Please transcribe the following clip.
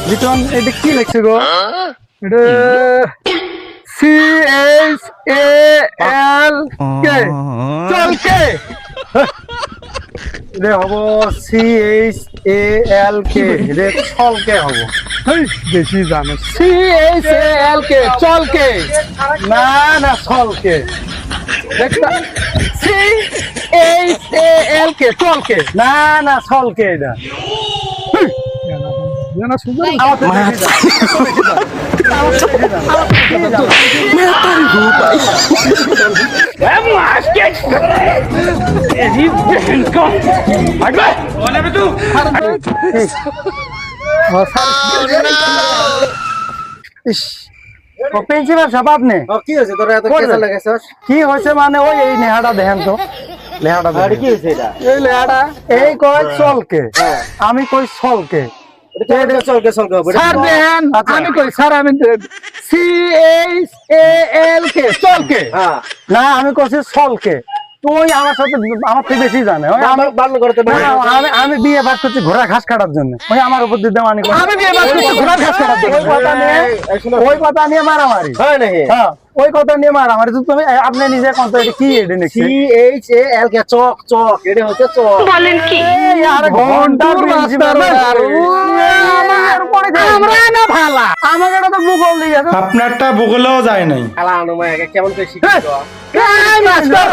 লিটন এটা কি লিখছে গো? এটা CHALK চলকে রে হবো CHALK রে চলকে হবো। বেশি জানো CHALK চলকে না না চলকে CHALK চলকে না না চলকে এটা প্রিন্সিপাল সাহেব আপনি কি হয়েছে তোরা এত কেসা লাগাইছস? কি হয়েছে মানে ওই এই নেহাটা দেখেন তো লেহাটা আরে কি হয়েছে এটা? এই লেহাটা এই কয় চলকে আমি কই চলকে এটা চলকে চলকে হবে। স্যার দেখেন আমি কই স্যার আমি CHALK চলকে হ্যাঁ না আমি কইছি চলকে তুই আমার সাথে আমার থেকে বেশি জানে ওই আমার বাল্য করতে না, আমি বিয়ে বাস করছি ঘোড়া ঘাস কাটার জন্য ওই আমার উপর দিয়ে দেওয়ানি করে। আমি বিয়ে বাস করছি ঘোড়া ঘাস কাটার জন্য ওই কথা নিয়ে মারামারি হয় নাকি? হ্যাঁ ওই কথা নিয়ে মারামারি তো তুমি আপনি নিজে কোন তো এটা কি এটা নাকি CHALK চক চক এটা হচ্ছে চক। বলেন কি? আর ঘন্টা প্রিন্সিপাল আমরা না ভালা আমাকে তো ভূগোল দিয়ে গেছে আপনারটা ভূগোলেও যায় নাই। আলা অনুমায় কেমন করে শিখিছো? এই মাস্টার